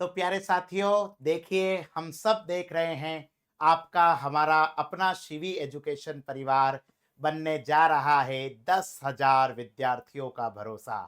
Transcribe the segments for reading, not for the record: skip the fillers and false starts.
तो प्यारे साथियों, देखिए हम सब देख रहे हैं आपका हमारा अपना शिवी एजुकेशन परिवार बनने जा रहा है 10,000 विद्यार्थियों का भरोसा।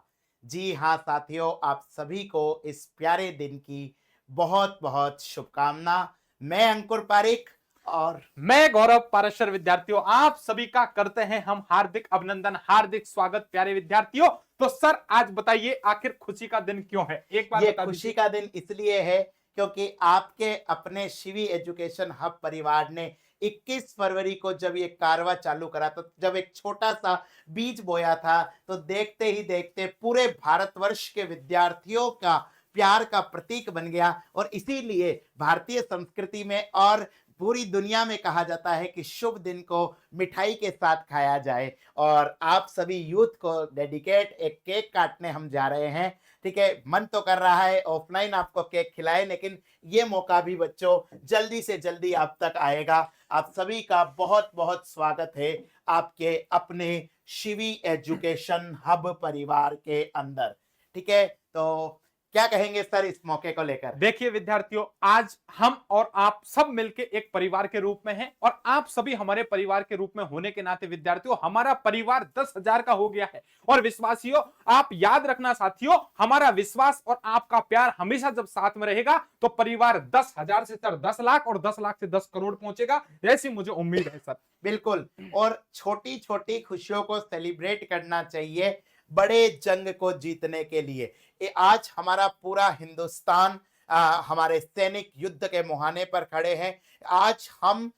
जी हाँ साथियों, आप सभी को इस प्यारे दिन की बहुत बहुत शुभकामना। मैं अंकुर पारिक और मैं गौरव पारशर। विद्यार्थियों, आप सभी का करते हैं हम हार्दिक अभिनंदन, हार्दिक स्वागत। प्यारे विद्यार्थियों, तो सर आज बताइए आखिर खुशी का दिन क्यों है, एक बार ये बता खुशी दीजिए। का दिन इसलिए है क्योंकि आपके अपने शिवी एजुकेशन हब परिवार ने 21 फरवरी को जब ये कारवा चालू करा, तो जब एक छोटा सा बीज बोया था, तो देखते ही देखते पूरे भारतवर्ष के विद्यार्थियों का प्यार का प्रतीक बन गया। और इसीलिए भारतीय संस्कृति में और पूरी दुनिया में कहा जाता है कि शुभ दिन को मिठाई के साथ खाया जाए। और आप सभी यूथ को डेडिकेट एक केक काटने हम जा रहे हैं। ठीक है, मन तो कर रहा है ऑफलाइन आपको केक खिलाए, लेकिन ये मौका भी बच्चों जल्दी से जल्दी आप तक आएगा। आप सभी का बहुत बहुत स्वागत है आपके अपने शिवी एजुकेशन हब परिवार के अंदर। ठीक है, तो क्या कहेंगे सर इस मौके को लेकर? देखिए विद्यार्थियों, आज हम और आप सब मिलके एक परिवार के रूप में हैं और आप सभी हमारे परिवार के रूप में होने के नाते विद्यार्थियों, हमारा परिवार 10,000 का हो गया है। और विश्वासियों, आप याद रखना साथियों, हमारा विश्वास और आपका प्यार हमेशा जब साथ में रहेगा तो परिवार 10,000 से सर 10 लाख और 10 लाख से 10 करोड़ पहुंचेगा, ऐसी मुझे उम्मीद है सर। बिल्कुल। और छोटी छोटी खुशियों को सेलिब्रेट करना चाहिए बड़े जंग को जीतने के लिए। ये आज हमारा पूरा हिंदुस्तान हमारे सैनिक युद्ध के मुहाने पर खड़े हैं। आज हम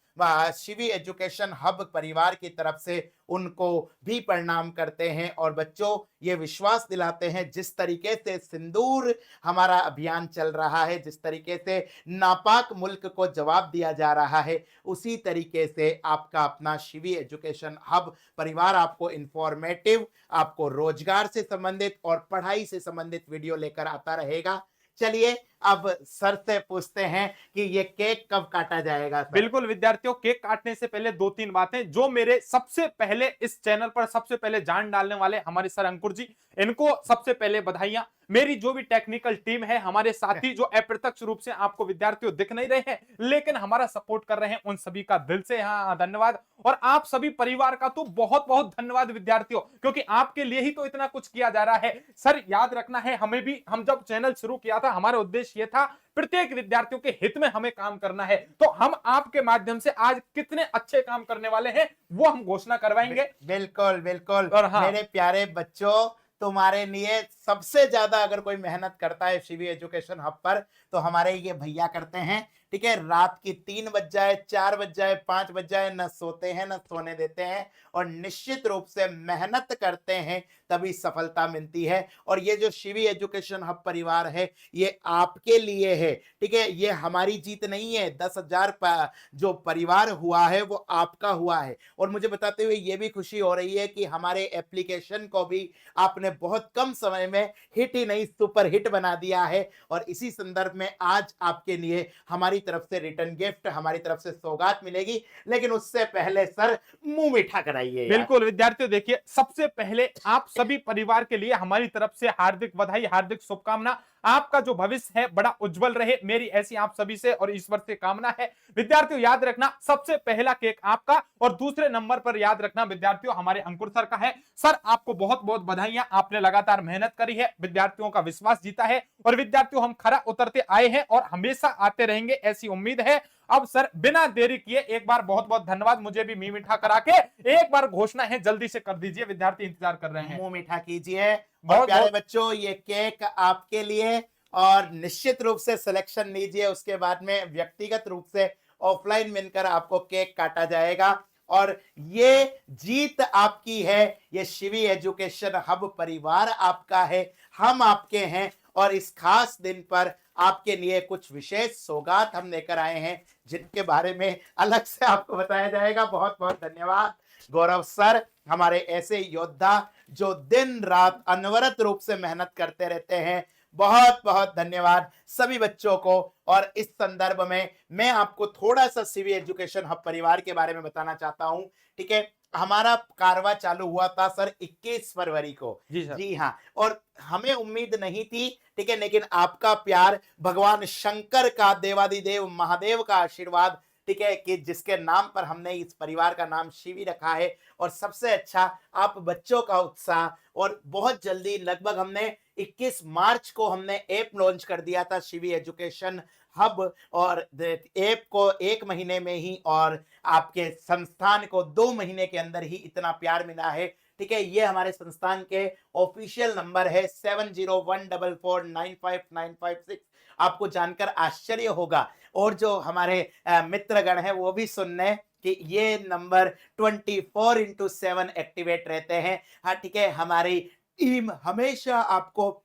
शिवी एजुकेशन हब परिवार की तरफ से उनको भी प्रणाम करते हैं और बच्चों ये विश्वास दिलाते हैं, जिस तरीके से सिंदूर हमारा अभियान चल रहा है, जिस तरीके से नापाक मुल्क को जवाब दिया जा रहा है, उसी तरीके से आपका अपना शिवी एजुकेशन हब परिवार आपको इंफॉर्मेटिव, आपको रोजगार से संबंधित और पढ़ाई से संबंधित वीडियो लेकर आता रहेगा। चलिए अब सर से पूछते हैं कि ये केक कब काटा जाएगा सर? बिल्कुल विद्यार्थियों, केक काटने से पहले दो तीन बातें जो मेरे सबसे पहले इस चैनल पर सबसे पहले जान डालने वाले हमारे सर अंकुर जी, इनको सबसे पहले बधाइयां। मेरी जो भी टेक्निकल टीम है, हमारे साथी जो अप्रत्यक्ष रूप से आपको विद्यार्थियों दिख नहीं रहे हैं लेकिन हमारा सपोर्ट कर रहे हैं, उन सभी का दिल से यहाँ धन्यवाद। और आप सभी परिवार का तो बहुत बहुत धन्यवाद विद्यार्थियों, क्योंकि आपके लिए ही तो इतना कुछ किया जा रहा है। सर याद रखना है, हमें भी, हम जब चैनल शुरू किया था हमारा उद्देश्य यह था प्रत्येक विद्यार्थियों के हित में हमें काम करना है। तो हम आपके माध्यम से आज कितने अच्छे काम करने वाले हैं वो हम घोषणा करवाएंगे। बिल्कुल बिल्कुल। और हाँ, मेरे प्यारे बच्चों, तुम्हारे लिए सबसे ज्यादा अगर कोई मेहनत करता है शिवी एजुकेशन हब पर, तो हमारे ये भैया करते हैं। ठीक है, रात की 3 बज जाए, 4 बज जाए, 5 बज जाए, न सोते हैं न सोने देते हैं और निश्चित रूप से मेहनत करते हैं, तभी सफलता मिलती है। और ये जो शिवी एजुकेशन हब परिवार है, ये आपके लिए है। ठीक है, ये हमारी जीत नहीं है। 10,000 जो परिवार हुआ है वो आपका हुआ है। और मुझे बताते हुए ये भी खुशी हो रही है कि हमारे एप्लीकेशन को भी आपने बहुत कम समय में हिट ही नहीं सुपर हिट बना दिया है। और इसी संदर्भ में आज आपके लिए हमारी तरफ से रिटर्न गिफ्ट, हमारी तरफ से सौगात मिलेगी। लेकिन उससे पहले सर मुंह मीठा कराइए यार। बिल्कुल विद्यार्थियों, देखिए सबसे पहले आप सभी परिवार के लिए हमारी तरफ से हार्दिक बधाई, हार्दिक शुभकामना। आपका जो भविष्य है बड़ा उज्जवल रहे, मेरी ऐसी आप सभी से और ईश्वर से कामना है। विद्यार्थियों याद रखना, सबसे पहला केक आपका और दूसरे नंबर पर याद रखना विद्यार्थियों हमारे अंकुर सर का है। सर आपको बहुत बहुत बधाइयां, आपने लगातार मेहनत करी है, विद्यार्थियों का विश्वास जीता है और विद्यार्थियों हम खरा उतरते आए हैं और हमेशा आते रहेंगे ऐसी उम्मीद है। अब सर बिना देरी किए एक बार बहुत बहुत धन्यवाद, मुझे भी मी मीठा करा के एक बार घोषणा है जल्दी से कर दीजिए, विद्यार्थी इंतजार कर रहे हैं। मुंह मीठा कीजिए। और बहुत प्यारे बहुत बच्चों, ये केक आपके लिए। और निश्चित रूप से सिलेक्शन लीजिए, उसके बाद में व्यक्तिगत रूप से ऑफलाइन मिलकर आपको केक काटा जाएगा। और ये जीत आपकी है, ये शिवी एजुकेशन हब परिवार आपका है, हम आपके हैं। और इस खास दिन पर आपके लिए कुछ विशेष सौगात हम लेकर आए हैं, जिनके बारे में अलग से आपको बताया जाएगा। बहुत बहुत धन्यवाद गौरव सर, हमारे ऐसे योद्धा जो दिन रात अनवरत रूप से मेहनत करते रहते हैं। बहुत बहुत धन्यवाद सभी बच्चों को। और इस संदर्भ में मैं आपको थोड़ा सा सिवी एजुकेशन हब परिवार के बारे में बताना चाहता हूं। ठीक है, हमारा कारवां चालू हुआ था सर 21 फरवरी को। जी सर। जी हाँ, और हमें उम्मीद नहीं थी, ठीक है, लेकिन आपका प्यार, भगवान शंकर का, देवादिदेव महादेव का आशीर्वाद, ठीक है, कि जिसके नाम पर हमने इस परिवार का नाम शिवी रखा है, और सबसे अच्छा आप बच्चों का उत्साह, और बहुत जल्दी लगभग हमने 21 मार्च को हमने ऐप लॉन्च कर दिया था शिवी एजुकेशन हब, और ऐप को 1 महीने में ही और आपके संस्थान को 2 महीने के अंदर ही इतना प्यार मिला है। ठीक है, ये हमारे संस्थान के ऑफिशियल नंबर है 7014495956। आपको जानकर आश्चर्य होगा, और जो हमारे मित्रगण हैं वो भी सुन रहे हैं कि ये नंबर 24/7 एक्टिवेट रहते हैं। हाँ ठीक है, हमारी टीम हमेशा आपको,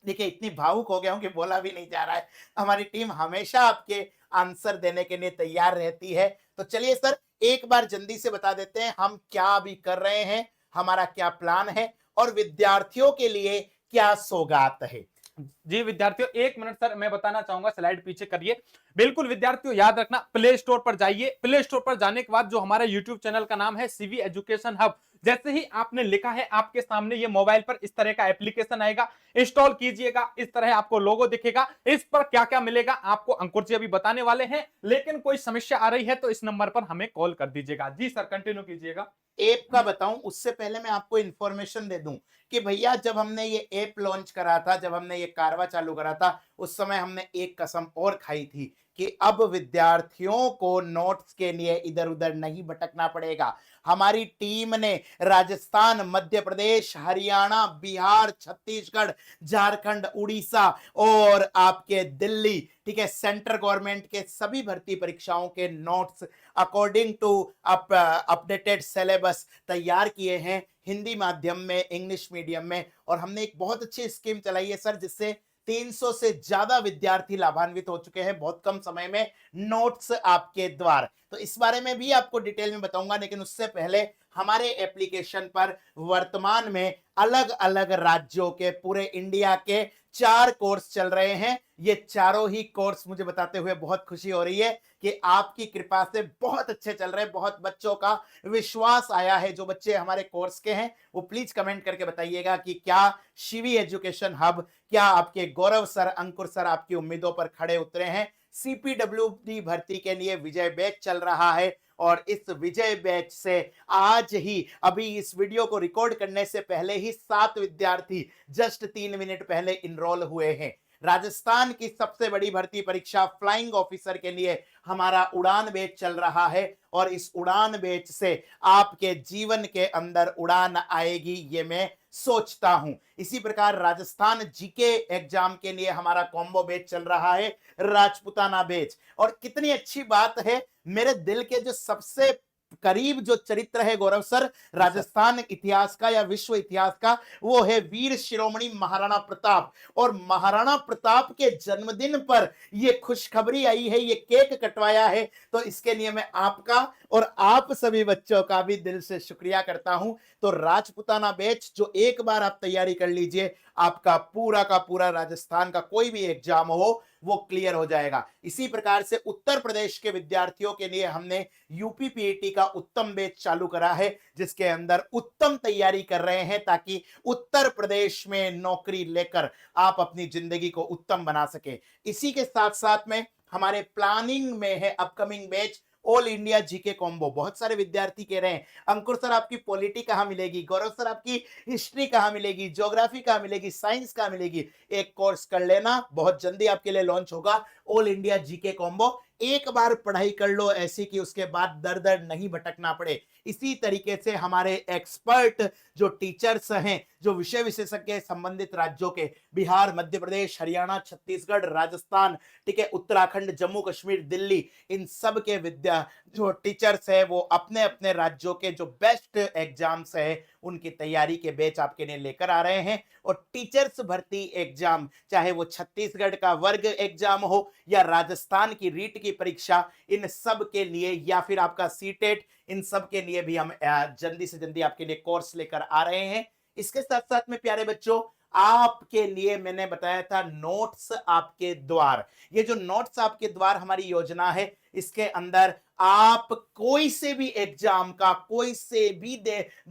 देखिए इतनी भावुक हो गया हूं कि बोला भी नहीं जा रहा है, हमारी टीम हमेशा आपके आंसर देने के लिए तैयार रहती है। तो चलिए सर, एक बार जल्दी से बता देते हैं हम क्या अभी कर रहे हैं, हमारा क्या प्लान है, और विद्यार्थियों के लिए क्या सौगात है। जी विद्यार्थियों, 1 मिनट सर मैं बताना चाहूंगा, स्लाइड पीछे करिए। बिल्कुल विद्यार्थियों, याद रखना, प्ले स्टोर पर जाइए। प्ले स्टोर पर जाने के बाद जो हमारा यूट्यूब चैनल का नाम है सीवी एजुकेशन हब, जैसे ही आपने लिखा है आपके सामने ये मोबाइल पर इस तरह का एप्लीकेशन आएगा, इंस्टॉल कीजिएगा। इस तरह आपको लोगो दिखेगा। इस पर क्या क्या मिलेगा आपको अंकुर जी अभी बताने वाले हैं, लेकिन कोई समस्या आ रही है तो इस नंबर पर हमें कॉल कर दीजिएगा। जी सर, कंटिन्यू कीजिएगा। ऐप का बताऊं उससे पहले मैं आपको इंफॉर्मेशन दे दूं कि भैया, जब हमने ये ऐप लॉन्च करा था, जब हमने ये कारवा चालू करा था, उस समय हमने एक कसम और खाई थी कि अब विद्यार्थियों को नोट्स के लिए इधर उधर नहीं भटकना पड़ेगा। हमारी टीम ने राजस्थान, मध्य प्रदेश, हरियाणा, बिहार, छत्तीसगढ़, झारखंड, उड़ीसा और आपके दिल्ली, ठीक है, सेंट्रल गवर्नमेंट के सभी भर्ती परीक्षाओं के notes according to updated syllabus तैयार किए हैं, हिंदी माध्यम में, इंग्लिश मीडियम में। और हमने एक बहुत अच्छी स्कीम चलाई है सर, जिससे 300 से ज्यादा विद्यार्थी लाभान्वित हो चुके हैं बहुत कम समय में नोट्स आपके द्वार। तो इस बारे में भी आपको डिटेल में बताऊंगा, लेकिन उससे पहले हमारे एप्लीकेशन पर वर्तमान में अलग अलग राज्यों के, पूरे इंडिया के 4 कोर्स चल रहे हैं। ये चारों ही कोर्स मुझे बताते हुए बहुत खुशी हो रही है कि आपकी कृपा से बहुत अच्छे चल रहे हैं, बहुत बच्चों का विश्वास आया है। जो बच्चे हमारे कोर्स के हैं वो प्लीज कमेंट करके बताइएगा कि क्या शिवी एजुकेशन हब, क्या आपके गौरव सर, अंकुर सर आपकी उम्मीदों पर खड़े उतरे हैं। सीपीडब्ल्यूडी भर्ती के लिए विजय बैच चल रहा है, और इस विजय बैच से आज ही, अभी इस वीडियो को रिकॉर्ड करने से पहले ही 7 विद्यार्थी जस्ट 3 मिनट पहले इनरोल हुए हैं। राजस्थान की सबसे बड़ी भर्ती परीक्षा फ्लाइंग ऑफिसर के लिए हमारा उड़ान बैच चल रहा है, और इस उड़ान बैच से आपके जीवन के अंदर उड़ान आएगी, ये मैं सोचता हूं। इसी प्रकार राजस्थान जीके एग्जाम के लिए हमारा कॉम्बो बैच चल रहा है, राजपुताना बैच। और कितनी अच्छी बात है, मेरे दिल के जो सबसे करीब जो चरित्र है गौरव सर, राजस्थान इतिहास का या विश्व इतिहास का, वो है वीर शिरोमणि महाराणा प्रताप। और महाराणा प्रताप के जन्मदिन पर ये खुशखबरी आई है, ये केक कटवाया है। तो इसके लिए मैं आपका और आप सभी बच्चों का भी दिल से शुक्रिया करता हूं। तो राजपुताना बैच जो एक बार आप तैयारी कर लीजिए, आपका पूरा का पूरा राजस्थान का कोई भी एग्जाम हो वो क्लियर हो जाएगा। इसी प्रकार से उत्तर प्रदेश के विद्यार्थियों के लिए हमने यूपी पीईटी का उत्तम बैच चालू करा है, जिसके अंदर उत्तम तैयारी कर रहे हैं ताकि उत्तर प्रदेश में नौकरी लेकर आप अपनी जिंदगी को उत्तम बना सके। इसी के साथ साथ में हमारे प्लानिंग में है upcoming batch all India GK combo. बहुत सारे विद्यार्थी कह रहे हैं अंकुर सर आपकी पॉलिटी कहां मिलेगी, गौरव सर आपकी हिस्ट्री कहां मिलेगी, ज्योग्राफी कहां मिलेगी, साइंस कहां मिलेगी। एक कोर्स कर लेना, बहुत जल्दी आपके लिए लॉन्च होगा ऑल इंडिया जीके कॉम्बो। एक बार पढ़ाई कर लो ऐसी कि उसके बाद दर दर नहीं भटकना पड़े। इसी तरीके से हमारे एक्सपर्ट जो टीचर्स हैं, जो विषय विशेषज्ञ संबंधित राज्यों के, बिहार, मध्य प्रदेश, हरियाणा, छत्तीसगढ़, राजस्थान, ठीक है, उत्तराखंड, जम्मू कश्मीर, दिल्ली, इन सब के विद्या जो टीचर्स है वो अपने अपने राज्यों के जो बेस्ट एग्जाम्स है उनकी तैयारी के बैच आपके लिए लेकर आ रहे हैं। और टीचर्स भर्ती एग्जाम, चाहे वो छत्तीसगढ़ का वर्ग एग्जाम हो या राजस्थान की रीट की परीक्षा, इन सब के लिए, या फिर आपका सीटेट, इन सब के लिए भी हम जल्दी से जल्दी आपके लिए कोर्स लेकर आ रहे हैं। इसके साथ साथ में प्यारे बच्चों, आपके लिए मैंने बताया था नोट्स आपके द्वार। ये जो नोट्स आपके द्वार हमारी योजना है, इसके अंदर आप कोई से भी एग्जाम का, कोई से भी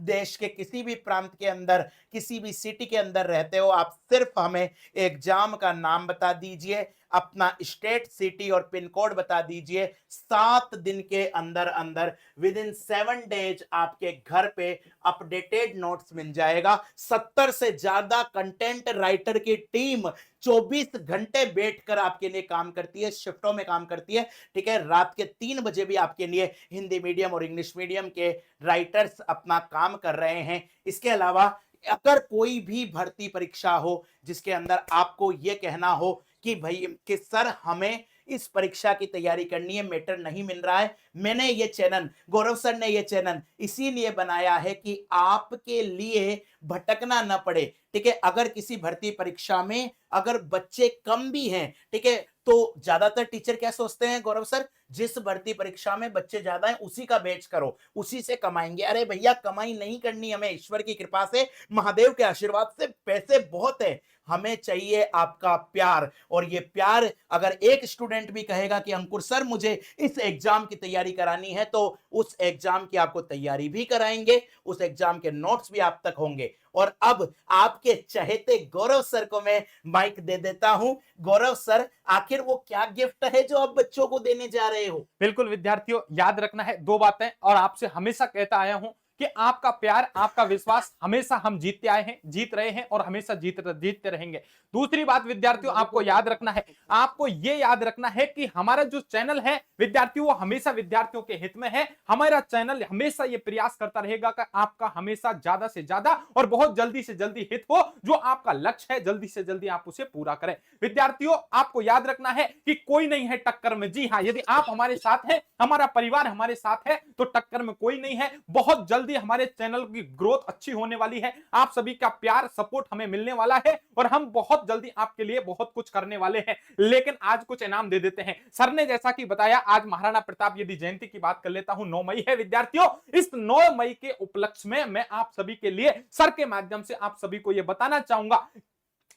देश के किसी भी प्रांत के अंदर, किसी भी सिटी के अंदर रहते हो, आप सिर्फ हमें एग्जाम का नाम बता दीजिए, अपना स्टेट, सिटी और पिन कोड बता दीजिए। 7 दिन के अंदर अंदर, विद इन 7 डेज आपके घर पे अपडेटेड नोट्स मिल जाएगा। 70 से ज्यादा कंटेंट राइटर की टीम 24 घंटे बैठकर आपके लिए काम करती है, शिफ्टों में काम करती है। ठीक है, रात के 3 बजे भी आपके लिए हिंदी मीडियम और इंग्लिश मीडियम के राइटर्स अपना काम कर रहे हैं। इसके अलावा अगर कोई भी भर्ती परीक्षा हो जिसके अंदर आपको यह कहना हो कि भाई कि सर हमें इस परीक्षा की तैयारी करनी है, मैटर नहीं मिल रहा है, मैंने ये चैनल, गौरव सर ने ये चैनल इसीलिए बनाया है कि आपके लिए भटकना न पड़े। ठीक है, अगर किसी भर्ती परीक्षा में अगर बच्चे कम भी हैं, ठीक है, तो ज्यादातर टीचर क्या सोचते हैं गौरव सर, जिस भर्ती परीक्षा में बच्चे ज्यादा हैं उसी का बैच करो, उसी से कमाएंगे। अरे भैया, कमाई नहीं करनी हमें, ईश्वर की कृपा से, महादेव के आशीर्वाद से पैसे बहुत है, हमें चाहिए आपका प्यार। और ये प्यार अगर एक स्टूडेंट भी कहेगा कि अंकुर सर मुझे इस एग्जाम की तैयारी करानी है, तो उस एग्जाम की आपको तैयारी भी कराएंगे, उस एग्जाम के नोट्स भी आप तक होंगे। और अब आपके चहेते गौरव सर को मैं माइक दे देता हूं। गौरव सर, आखिर वो क्या गिफ्ट है जो आप बच्चों को देने जा रहे हो? बिल्कुल विद्यार्थियों, याद रखना है 2 बातें, और आपसे हमेशा कहता आया हूं कि आपका प्यार, आपका विश्वास हमेशा हम जीतते आए हैं, जीत रहे हैं और हमेशा जीतते रहेंगे। दूसरी बात विद्यार्थियों, आपको याद रखना है, आपको यह याद रखना है कि हमारा जो चैनल है विद्यार्थियों, वो हमेशा विद्यार्थियों के हित में है। हमारा चैनल हमेशा ये प्रयास करता रहेगा कि आपका हमेशा ज्यादा से ज्यादा और बहुत जल्दी से जल्दी हित हो, जो आपका लक्ष्य है जल्दी से जल्दी आप उसे पूरा करें। विद्यार्थियों, आपको याद रखना है कि कोई नहीं है टक्कर में। जी हां, यदि आप हमारे साथ हैं, हमारा परिवार हमारे साथ है, तो टक्कर में कोई नहीं है। बहुत जल्दी हमारे चैनल की ग्रोथ अच्छी होने वाली है, आप सभी का प्यार, सपोर्ट हमें मिलने वाला है, और हम बहुत जल्दी आपके लिए बहुत कुछ करने वाले हैं। लेकिन आज कुछ इनाम दे देते हैं। सर ने जैसा कि बताया, आज महाराणा प्रताप यदि जयंती की बात कर लेता हूं, 9 मई है विद्यार्थियों। इस 9 मई के उपलक्ष्य में मैं आप सभी के लिए सर के माध्यम से आप सभी को यह बताना चाहूंगा।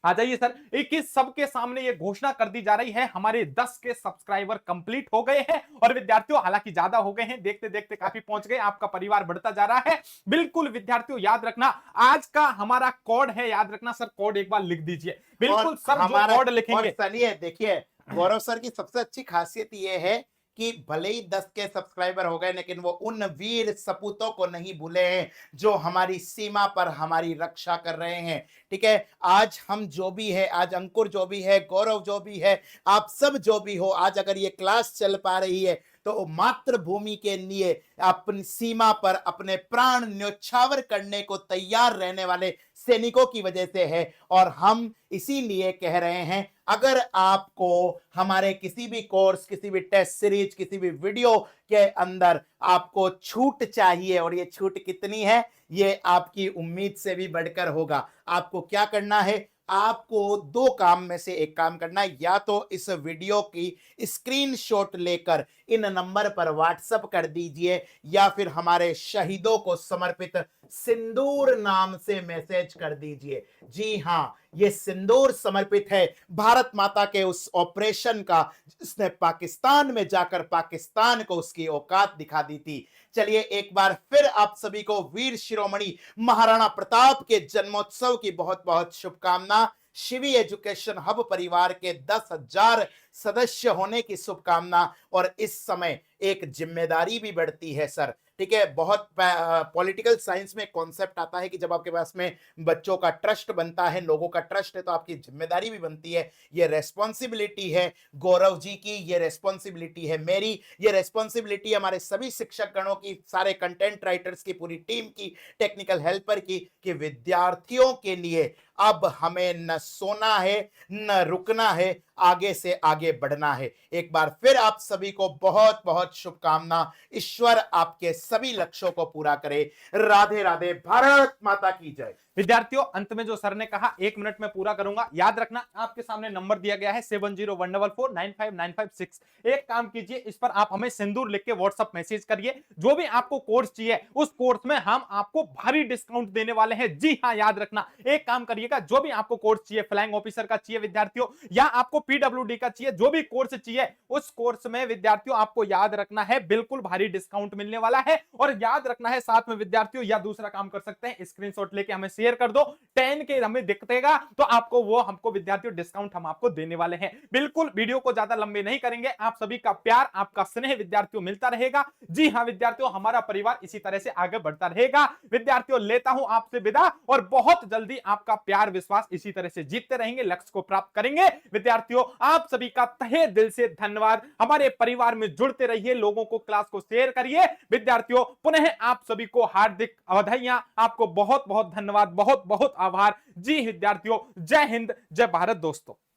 आ जाइए सर, एक सबके सामने ये घोषणा कर दी जा रही है, हमारे 10 के सब्सक्राइबर कंप्लीट हो गए हैं। और विद्यार्थियों, हालांकि ज्यादा हो गए हैं, देखते देखते काफी पहुंच गए, आपका परिवार बढ़ता जा रहा है। बिल्कुल विद्यार्थियों, याद रखना आज का हमारा कोड है, याद रखना सर, कोड एक बार लिख दीजिए। बिल्कुल सर, जो कोड लिखेंगे। और चलिए देखिए, गौरव सर की सबसे अच्छी खासियत ये है कि भले ही 10 के सब्सक्राइबर हो गए, लेकिन वो उन वीर सपूतों को नहीं भूले हैं जो हमारी सीमा पर हमारी रक्षा कर रहे हैं। ठीक है, आज हम जो भी है, आज अंकुर जो भी है, गौरव जो भी है, आप सब जो भी हो, आज अगर ये क्लास चल पा रही है तो मातृभूमि के लिए अपनी सीमा पर अपने प्राण न्योछावर करने को तैयार रहने वाले सैनिकों की वजह से है। और हम इसीलिए कह रहे हैं, अगर आपको हमारे किसी भी कोर्स, किसी भी टेस्ट सीरीज, किसी भी वीडियो के अंदर आपको छूट चाहिए, और ये छूट कितनी है, ये आपकी उम्मीद से भी बढ़कर होगा। आपको क्या करना है, आपको 2 काम में से एक काम करना है, या तो इस वीडियो की स्क्रीनशॉट लेकर इन नंबर पर व्हाट्सएप कर दीजिए, या फिर हमारे शहीदों को समर्पित सिंदूर नाम से मैसेज कर दीजिए। जी हां, ये सिंदूर समर्पित है भारत माता के उस ऑपरेशन का जिसने पाकिस्तान में जाकर पाकिस्तान को उसकी औकात दिखा दी थी। चलिए एक बार फिर आप सभी को वीर शिरोमणि महाराणा प्रताप के जन्मोत्सव की बहुत बहुत शुभकामना। शिवी एजुकेशन हब परिवार के 10,000 सदस्य होने की शुभकामना। और इस समय एक जिम्मेदारी भी बढ़ती है सर। ठीक है, बहुत पॉलिटिकल साइंस में कॉन्सेप्ट आता है कि जब आपके पास में बच्चों का ट्रस्ट बनता है, लोगों का ट्रस्ट है, तो आपकी जिम्मेदारी भी बनती है। ये रेस्पॉन्सिबिलिटी है गौरव जी की, ये रेस्पॉन्सिबिलिटी है मेरी, ये रेस्पॉन्सिबिलिटी हमारे सभी शिक्षक गणों की, सारे कंटेंट राइटर्स की, पूरी टीम की, टेक्निकल हेल्पर की, कि विद्यार्थियों के लिए अब हमें न सोना है न रुकना है, आगे से आगे बढ़ना है। एक बार फिर आप सभी को बहुत बहुत शुभकामना। ईश्वर आपके सभी लक्ष्यों को पूरा करे। राधे राधे। भारत माता की जय। विद्यार्थियों अंत में जो सर ने कहा 1 मिनट में पूरा करूंगा। याद रखना आपके सामने नंबर दिया गया है 7014495956। एक काम कीजिए, इस पर आप हमें सिंदूर लिख के व्हाट्सएप मैसेज करिए। जो भी आपको कोर्स चाहिए उस कोर्स में हम आपको भारी डिस्काउंट देने वाले हैं। जी हाँ, याद रखना, एक काम करिएगा, जो भी आपको कोर्स चाहिए, फ्लाइंग ऑफिसर का चाहिए विद्यार्थियों, या आपको पीडब्ल्यूडी का चाहिए, जो भी कोर्स चाहिए उस कोर्स में विद्यार्थियों आपको याद रखना है बिल्कुल भारी डिस्काउंट मिलने वाला है। और याद रखना है साथ में विद्यार्थियों, या दूसरा काम कर सकते हैं, स्क्रीनशॉट लेके हमें शेयर कर दो, 10 के हमें दिखेगा तो आपको वो हमको विद्यार्थियों डिस्काउंट हम आपको देने वाले हैं। बिल्कुल वीडियो को ज्यादा लंबे नहीं करेंगे, आप सभी का प्यार, आपका स्नेह विद्यार्थियों मिलता रहेगा। जी हां विद्यार्थियों, हमारा परिवार इसी तरह से आगे बढ़ता रहेगा। विद्यार्थियों लेता हूं आपसे विदा, और बहुत जल्दी आपका प्यार विश्वास इसी तरह से जीतते रहेंगे, लक्ष्य को प्राप्त करेंगे। विद्यार्थियों आप सभी का तहे दिल से धन्यवाद। हमारे परिवार में जुड़ते रहिए, लोगों को क्लास को शेयर करिए। विद्यार्थियों पुनः आप सभी को हार्दिक बधाइयां, आपको बहुत बहुत धन्यवाद, बहुत बहुत आभार। जी विद्यार्थियों, जय हिंद, जय भारत दोस्तों।